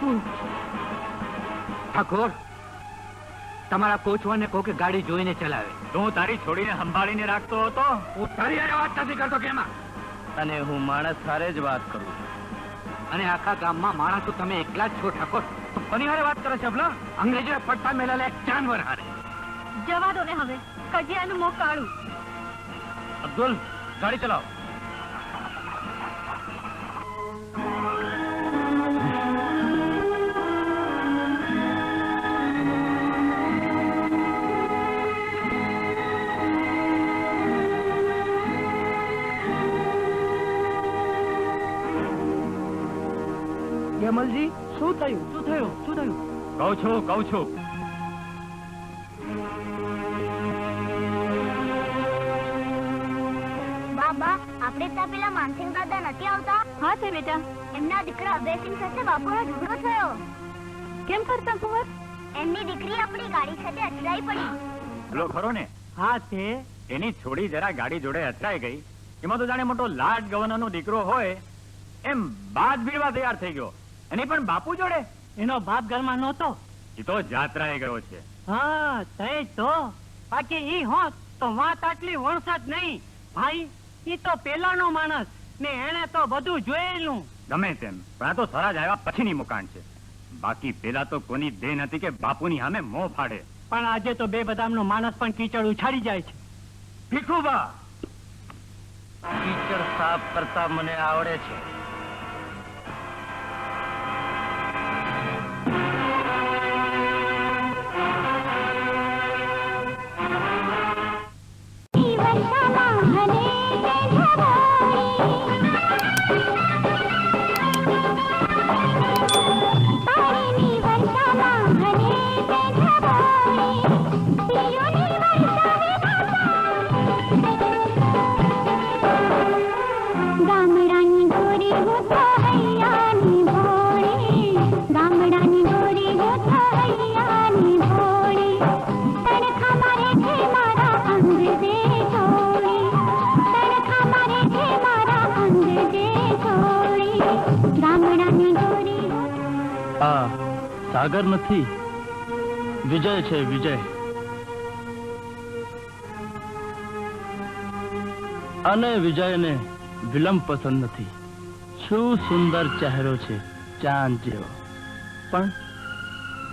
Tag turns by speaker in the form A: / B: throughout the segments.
A: બાપુ
B: ઠાકોર, તમારા કોચવાને કહો કે ગાડી જોઈને ચલાવે.
A: તું તારી છોડીને સંભાળીને રાખતો હતો.
B: હું તારી હારે વાત નથી કરતો કે એમાં.
A: અને હું માણસ હારે જ વાત કરું છું.
B: અને આખા ગામમાં માણસો તમે એકલા જ છો ઠાકોર.
A: કોની હારે વાત કરે છે અબલા?
B: અંગ્રેજોએ પટ્ટા મેલેલા એક જાનવર હારે.
C: જવા દો ને હવે, કજિયાનું મોં કાળું.
A: અબ્દુલ, ગાડી ચલાવો.
B: કેમલજી, શું થયું? શું થયું? શું થયું?
A: કહું છું.
C: બાબા, આપણે ત્યાં પેલા માનસિંહ દાદા નથી આવતા? હા છે બેટા. એમના દીકરા અભયસિંહ સાથે બાપુનો ઝઘડો થયો. કેમ કરતા કુંવર? એમની દીકરી આપણી ગાડી સાથે અથડાઈ પડી.
A: પેલો ખરો ને?
B: હા છે.
A: એની છોડી જરા ગાડી જોડે અથડાઈ ગઈ. એમાં તો જાણે મોટો લાડ ગવર્નરનો દીકરો હોય એમ બાદ ભીડવા તૈયાર થઈ ગયો. એની પણ બાપુ જોડે.
B: એનો બાપ ઘરમાં નહોતો.
A: એ તો જાત્રાએ ગયો છે.
B: હા તે તો બાકી ઈ હોત તો વાત આટલી વણસત નહીં. ભાઈ, ઈ તો પેલાનો માણસ ને એને તો બધું જોયેલું.
A: ગમે તેમ, પણ આ તો સ્વરાજ આવ્યા પછીની મુકાણ છે. બાકી પેલા તો કોની દેન હતી કે બાપુની સામે મોં ફાડે.
B: પણ આજે તો બે બદામનો માણસ પણ કીચડ ઉછાળી જાય છે.
A: ભીખુબા, કીચડ સાફ કરતા મને આવડે છે.
D: સાગર નથી, વિજય છે. વિજય. અને વિજયને વિલંબ પસંદ નથી. શું સુંદર ચહેરો છે, ચાંદ જેવો. પણ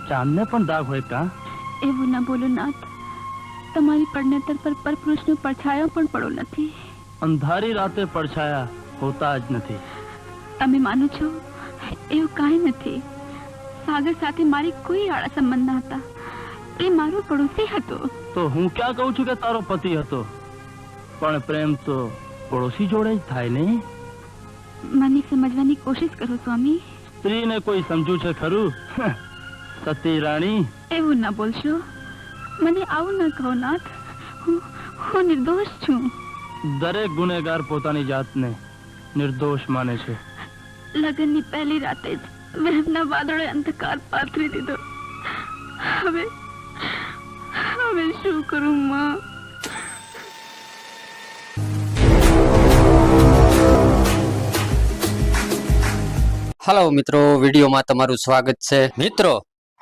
D: ચાંદને પણ દાગ હોય કા?
C: એવું ના બોલો નાથ. તમારી પડનેતર પર પરપુરુષનો પડછાયો પણ પડો નથી.
D: અંધારી રાતે પડછાયા હોતા જ નથી.
C: તમે માનો છો એવું કાંઈ નથી. સાગર સાથે મારી કોઈ આડા સંબંધ ન હતા. એ મારો પડોશી હતો.
D: તો હું ક્યાં કહું છું કે તારો પતિ હતો? પણ પ્રેમ તો પડોશી જોડે જ થાય ને.
C: મને સમજવાની કોશિશ કરો સ્વામી.
D: સ્ત્રીને કોઈ સમજુ છે ખરું? સતી રાણી.
C: એવું ના બોલશો. મને આવું ન કહો નાથ. હું નિર્દોષ છું.
D: દરેક ગુનેગાર પોતાની જાતને નિર્દોષ માને છે.
C: લગ્નની પહેલી રાતે જ વહેમના વાદળે અંધકાર પાથરી દીધો. હવે શું કરું માં?
E: હેલો મિત્રો, વિડીયોમાં તમારું સ્વાગત છે. મિત્રો,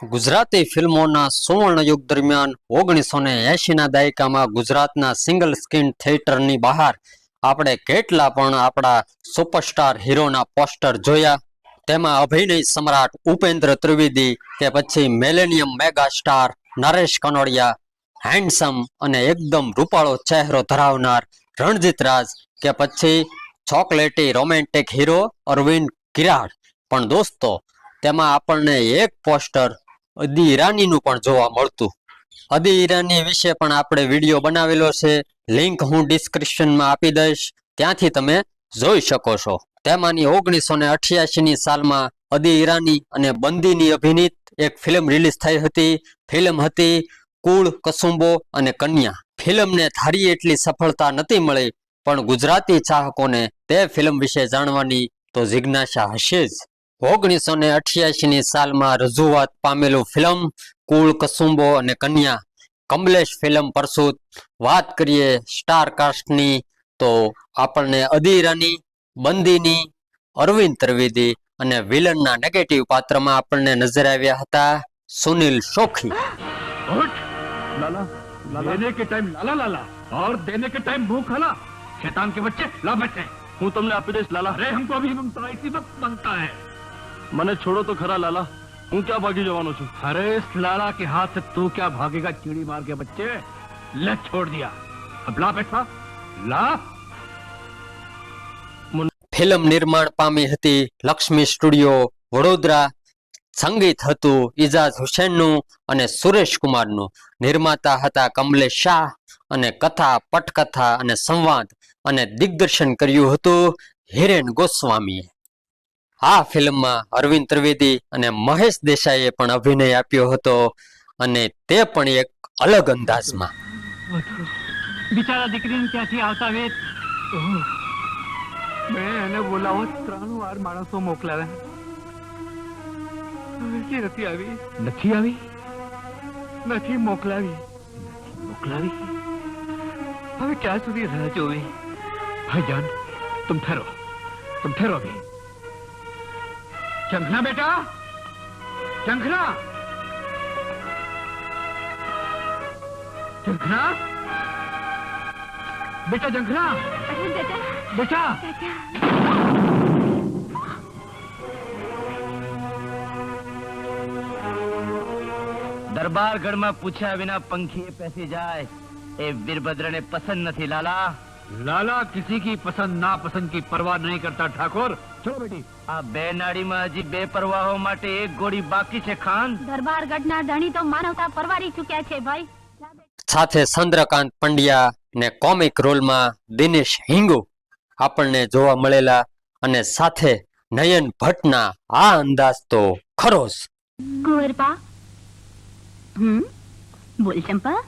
E: ગુજરાતી ફિલ્મોના સુવર્ણ યુગ દરમિયાન 1980ના દાયકામાં ગુજરાતના સિંગલ સ્ક્રીન થિયેટરની બહાર આપણે કેટલા પણ આપણા સુપરસ્ટાર હીરોના પોસ્ટર જોયા. તેમાં અભિનય સમ્રાટ ઉપેન્દ્ર ત્રિવેદી કે પછી millennium mega star Naresh Kanodia, handsome અને એકદમ રૂપાળો ચહેરો ધરાવનાર રણજીત રાજ કે પછી ચોકલેટી રોમેન્ટિક હીરો અરવિંદ કિરાડ. પણ દોસ્તો, તેમાં આપણને એક પોસ્ટર અદી ઈરાનીનું પણ જોવા મળતું. અદી ઈરાની વિશે પણ આપણે વિડીયો બનાવેલો છે. લિંક હું ડિસ્ક્રિપ્શનમાં આપી દઈશ, ત્યાંથી તમે જોઈ શકો છો. તેમાંની 1988ની સાલમાં અદી ઈરાની અને બંદીની અભિનીત એક ફિલ્મ રિલીઝ થઈ હતી. ફિલ્મ હતી કુળ, કસુંબો અને કન્યા. ફિલ્મને ધારી એટલી સફળતા નથી મળી, પણ ગુજરાતી ચાહકોને તે ફિલ્મ વિશે જાણવાની તો જિજ્ઞાસા હશે જ. 1988ની સાલમાં રજૂઆત પામેલું ફિલ્મ કુળ, કસુંબો અને કન્યા, કમલેશ ફિલ્મ પ્રસ્તુત. વાત કરીએ સ્ટાર કાસ્ટની તો આપણને અદી ઈરાની, બંદીની, અરવિંદ ત્રિવેદી અને વિલનના નેગેટિવ પાત્રમાં આપણને નજર આવ્યા હતા સુનિલ શોખી।
A: उठ लाला लेने के टाइम लाला लाला और देने के टाइम मुंह खाला। शैतान के बच्चे ला बच्चे।
D: હું તમને આપી દઈશ લાલા।
A: अरे हमको अभी ममता इसी वक्त बनता है।
D: મને છોડો તો ખરા લાલા, હું ક્યાં ભાગી જવાનો છું?
A: अरे इस लाला के हाथ से तू क्या भागेगा चीड़ी मार के बच्चे। ले छोड़ दिया, अब ला पैसा ला।
E: ફિલ્મ નિર્માણ પામી હતી લક્ષ્મી સ્ટુડિયો વડોદરા। સંગીત હતું ઇજાઝ હુસેનનું અને સુરેશ કુમારનું। નિર્માતા હતા કમલેશ શાહ અને કથા પટકથા અને સંવાદ અને દિગ્દર્શન કર્યું હતું હિરેન ગોસ્વામીએ। આ ફિલ્મમાં અરવિંદ ત્રિવેદી અને મહેશ દેસાઈએ પણ અભિનય આપ્યો હતો અને તે પણ એક અલગ અંદાજમાં।
B: બિચારા દીકરીને ત્યાંથી આવતા વેત
A: મેં એને બોલાવો 3 વાર માણસો મોકલાવ્યા, હવેથી નથી આવી। નથી આવી? નથી મોકલાવી। મોકલાવી? હવે ક્યાં સુધી રાહ જોવી? ભાઈજાન तुम ठहरो अभी। झंखना बेटा, झंखना, झंखना बेटा, झंखना बेटा।
D: દરબારગઢમાં પૂછ્યા વિના પંખીએ પેસી જાય એ વીરભદ્રને પસંદ નથી લાલા।
A: लाला किसी की पसंद नापसंद की परवाह नहीं करता ठाकुर। चलो बेटी।
D: આ બે નાડીમાં હજી બે પરવાહો માટે એક ગોળી બાકી છે ખાન।
C: દરબારગઢના ધણી તો માનવતા પરવારી ચૂક્યા છે ભાઈ।
E: સાથે ચંદ્રકાંત પંડ્યા ને કોમિક રોલમાં દિનેશ હિંગુ આપણને જોવા મળેલા અને સાથે નયન ભટ્ટના આ અંદાજ તો ખરો જ।
C: કુંવરપા, બોલ ચંપા,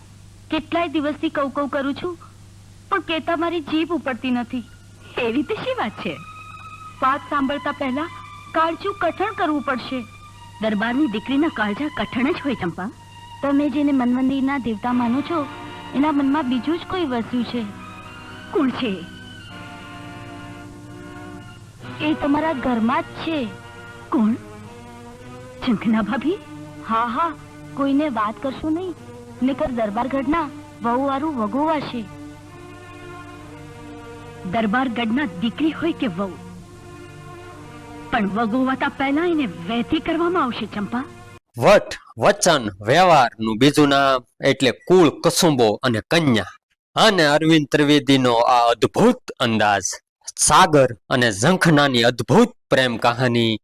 C: કેટલાય દિવસથી કઉ કઉ કરું છું પણ કેતા મારી જીભ ઉપડતી નથી। એવી તો શી વાત છે? વાત સાંભળતા પહેલા કાળજું કઠણ કરવું પડશે। દરબારની દીકરીના કાળજા કઠણ જ હોય ચંપા। તમે જેને મનવંદીના દેવતા માનો છો એના મનમાં બીજું જ કોઈ વસ્યું છે। કોણ છે? એ તમારા ઘરમાં જ છે। કોણ? ઝંખના ભાભી? હા હા, કોઈને વાત કરશો નહીં, નકર દરબારગઢના વહુવારું વગોવાશે। દરબારગઢના દીકરી હોય કે વહુ, પણ વગોવાતા પહેલા એને વેથી કરવામાં આવશે ચંપા।
E: વટ વચન વ્યવહારનું બીજું નામ એટલે કુળ કસુંબો અને કન્યા। અને અરવિંદ ત્રિવેદીનો આ અદ્ભુત અંદાજ, સાગર અને ઝંખનાની અદ્ભુત પ્રેમ કહાની,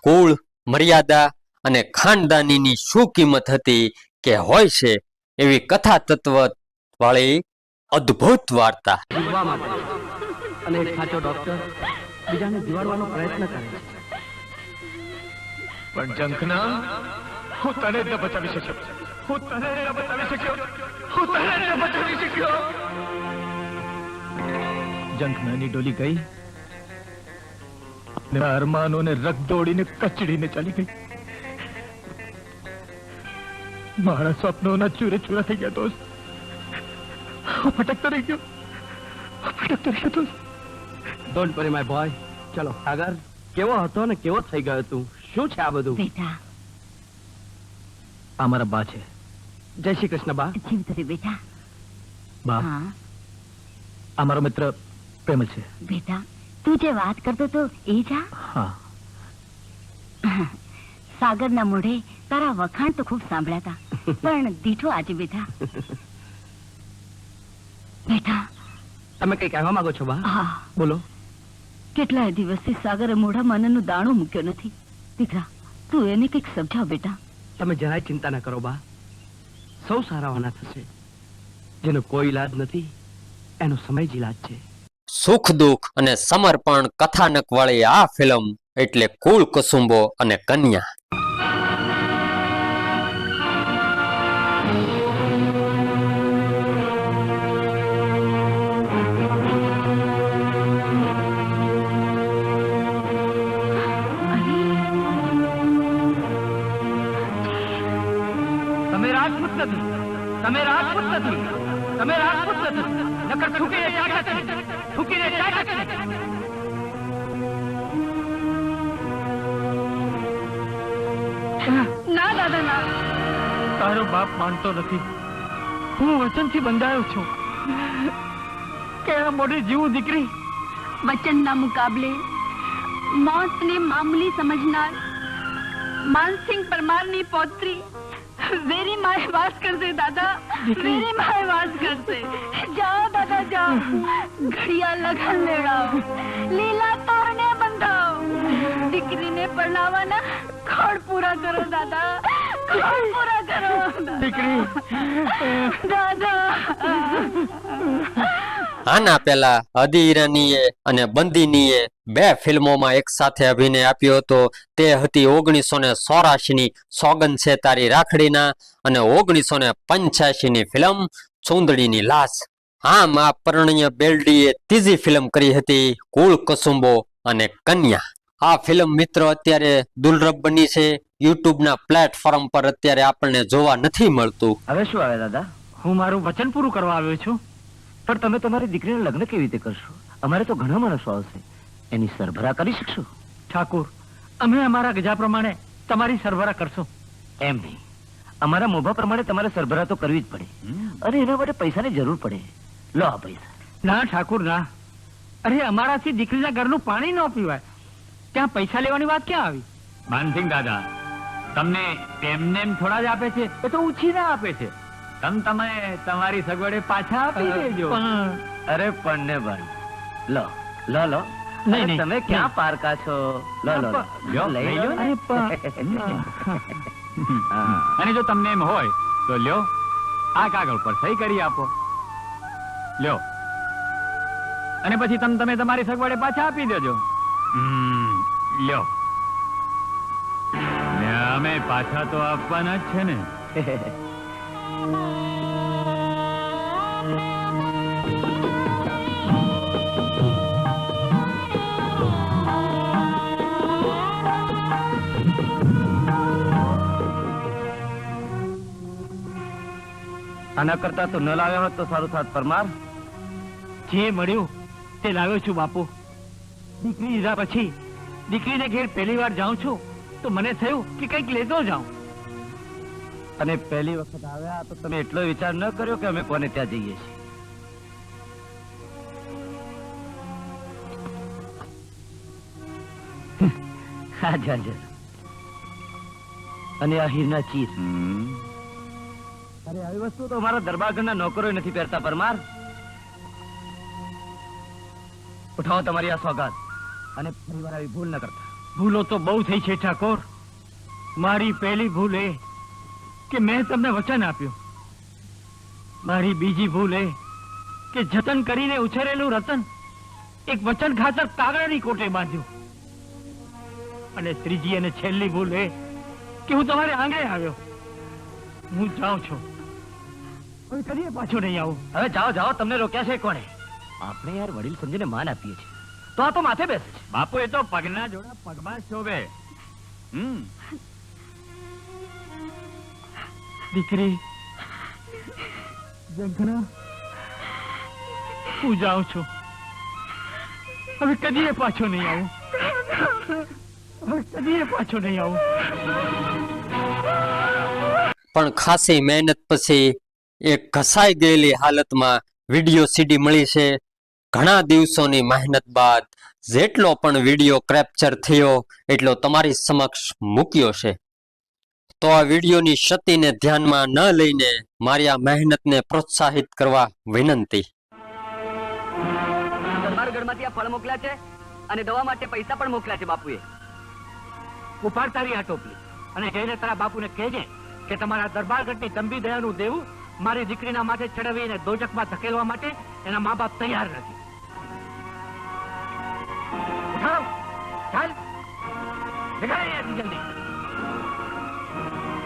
E: કુળ મર્યાદા અને ખાનદાનીની શું કિંમત હતી કે હોય છે એવી કથા તત્વ વાળી અદ્ભુત વાર્તા।
D: જીવવા માટે અને એક સાચો ડોક્ટર બીજાને જીવાડવાનો પ્રયત્ન કરે છે।
A: પણ ઝંખના, હું તને જ ન બચાવી શક્યો, હું તને જ ન બચાવી શક્યો, હું તને જ ન બચાવી શક્યો। ઝંખનાની ડોલી ગઈ ને અરમાનોને રગ દોડીને કચડીને ચાલી ગઈ। મારા સ્વપ્નોના ચૂરે ચૂરા થઈ ગયા દોસ્ત। હું ભટકતો રહી ગયો, ભટકતો રહી ગયો દોસ્ત।
D: Don't worry my boy. ચલો સાગર, કેવો હતો ને કેવો થઈ ગયો તું? શું છે આ બધું?
C: બેટા,
D: આ મારા બા છે। જય શ્રી કૃષ્ણ બા।
C: જીવતો રે બેટા।
A: બા,
C: હા
A: આ મારો મિત્ર પ્રેમલ છે।
C: બેટા, તું જે વાત કરતો તો એ જા।
A: હા,
C: સાગરના મોઢે તારા વખાણ તો ખૂબ સાંભળ્યા હતા, પણ દીઠો આજે બેટા। બેટા,
D: તમે કઈ કહેવા માંગો છો બા?
C: હા,
D: બોલો।
C: કેટલાય દિવસથી સાગરે મોઢામાં અન્નનું દાણું મૂક્યો નથી। દીકરા, તું એને કંઈક સમજાવ બેટા।
D: તમે જરાય ચિંતા ના કરો બા, સૌ સારાવાના થશે। જેનો કોઈ ઈલાજ નથી એનો સમય જ ઈલાજ છે।
E: સુખ દુઃખ અને સમર્પણ કથાનક વાળી આ ફિલ્મ એટલે કુળ કુસુંબો અને કન્યા।
D: તમે રાજપૂત નથી, તમે રાજપૂત નથી, તમે રાજપૂત નથી, નકર થૂકીને ચાટક છે, થૂકીને ચાટક છે।
B: પણ બાપ માનતો નથી. હું વચનથી બંધાયો છું કે આ મોટી જીવું દીકરી
C: વચનના મુકાબલે મોતને મામૂલી સમજનાર માનસિંહ પરમારની પૌત્રી વેરી માય વાસ કરશે દાદા, વેરી માય વાસ કરશે. જાઓ દાદા જાઓ, ઘડિયા લગન લેવડાવો, લીલા તોરણે બંધાવો, દીકરીને પરણાવવાના ખોડ પૂરા કરો દાદા, ખોડ પૂરા કરો
B: દીકરી.
C: દાદા.
E: આના પહેલા હદી ઈરાનીએ અને બંદીનીએ 2 ફિલ્મોમાં એક સાથે અભિનય આપ્યો હતો. તે હતી 1984ની સોગન છે તારી રાખડીના અને 1985ની ફિલ્મ ચૂંદડીની લાશ. આમ આ પરણીય બેલડીએ ત્રીજી ફિલ્મ કરી હતી કુળ કસુંબો અને કન્યા. આ ફિલ્મ મિત્રો અત્યારે દુર્લભ બની છે. યુટ્યુબના પ્લેટફોર્મ પર અત્યારે આપણને જોવા નથી મળતું.
A: હવે શું આવે દાદા?
B: હું મારું વચન પૂરું કરવા આવ્યો છું.
A: પણ તમે તમારી દીકરીના લગ્ન કેવી રીતે કરશો? અમારે તો ઘણા માણસો આવશે, એની સરભરા કરી શકશો?
B: ઠાકોર, અમે અમારા ગજા પ્રમાણે તમારી સરભરા કરશું.
A: એમ નહીં, અમારા મોભા પ્રમાણે તમારે સરભરા તો કરવી જ પડે, અને એના માટે પૈસાની જરૂર પડે. લો આ પૈસા.
B: ના ઠાકુર ના, અરે અમારાથી દીકરીના ઘરનું પાણી ન પીવાય, ત્યાં પૈસા લેવાની વાત ક્યાં આવી?
A: માનસિંહ દાદા, તમને એમને એમ થોડા જ આપે છે, એ તો ઉછીના આપે છે. તમે તમારી સગવડે પાછા આપી દેજો. અરે પણ ને બન, લો લો લો.
B: નહીં, નહીં,
A: તમે ક્યાં પારકા છો? લો લો લો. લ્યો, લઈ લો ને. હા. અને જો તમને એમ હોય તો લ્યો, આ કાગળ પર સહી કરી આપો. લ્યો, અને પછી તમે તમારી સગવડે પાછા આપી દેજો. લ્યો, ને અમે પાછા તો આપવાના જ છે ને. આના કરતા તો ન લાવ્યા હોત તો સારું થાત પરમાર.
B: જે મળ્યું તે લાવ્યો છું બાપુ. દીકરી લીધા પછી દીકરીને ઘેર પહેલી વાર જાઉં છું તો મને થયું કે કંઈક લેતો જાઉં.
A: અને પહેલી વખત આવ્યા તો તમે એટલો વિચાર ન કર્યો કે અમે કોને ત્યાં જઈએ છીએ? હાજર. અને આ હીરના ચીર. અરે આવી વસ્તુ તો અમારા દરબારગઢના નોકરો નથી પહેરતા પરમાર. ઉઠાવો તમારી આ સોગાદ અને ફરીવાર આવી ભૂલ ન કરતા.
B: ભૂલો તો બહુ થઈ છે ઠાકોર. મારી પહેલી ભૂલ એ કે મેં તમને વચન આપ્યું. મારી બીજી ભૂલ એ કે જતન કરીને ઉછેરેલું રતન એક વચન ખાતર કાગળની કોટે બાંધ્યું. અને ત્રીજી અને છેલ્લી ભૂલ એ કે હું તમારે આંગણે આવ્યો. હું જાઉં છું, હવે કદીએ પાછો નહીં આવું.
A: હવે જાઓ જાઓ, તમને રોક્યા છે કોણે? આપણે યાર વડીલ સમજીને માન આપીએ છીએ, તો આ તો માથે બેસે છે. બાપુ એ તો પગના જોડા પગમાં શોભે.
B: દીકરી જંખના, હું જાઉં છું, હવે કદીએ પાછો નહીં આવું. હવે કદીએ પાછો નહીં આવું.
E: પણ ખાસી મહેનત પછી એક ઘસાઈ ગયેલી હાલતમાં વિડીયો સીડી મળી છે. ઘણા દિવસોની મહેનત બાદ જેટલો પણ વિડીયો કેપ્ચર થયો એટલો તમારી સમક્ષ મૂક્યો છે. તો આ વિડીયોની ક્ષતિને ધ્યાનમાં ન લઈને મારી આ મહેનતને પ્રોત્સાહિત કરવા વિનંતી.
F: દરબારગઢમાંથી આ ફળ મોકલ્યા છે અને દવા માટે પૈસા પણ મોકલ્યા છે બાપુએ.
B: ઉપાડ તારી આ ટોપલી અને જઈને તારા બાપુને કહેજે કે તમારા દરબારગઢની તંબી દયાનું દેવું મારી દીકરીના માથે ચડાવીને દોજકમાં ધકેલવા માટે એના મા બાપ તૈયાર નથી. ઉઠાવ, ચાલ, નીકળ અહીંયાથી જલ્દી.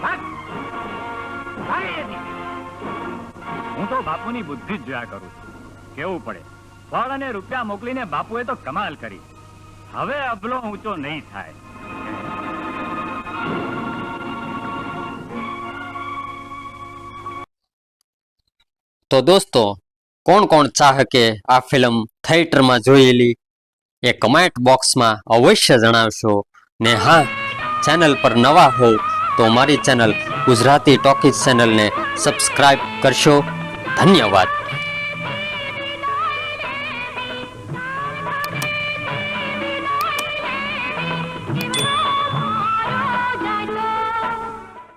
B: ભાગ, ભાગ અહીંયાથી.
A: હું તો બાપુની બુદ્ધિ જ જોયા કરું છું. કેવું પડે, ફળ અને રૂપિયા મોકલીને બાપુએ તો કમાલ કરી. હવે અબલો ઊંચો નહીં થાય.
E: તો દોસ્તો, કોણ કોણ ચાહકે આ ફિલ્મ થિયેટરમાં જોયેલી એ કમેન્ટ બોક્સમાં અવશ્ય જણાવશો. ને હા, ચેનલ પર નવા હો તો મારી ચેનલ ગુજરાતી ટોકીઝ ચેનલને સબસ્ક્રાઇબ કરશો. ધન્યવાદ.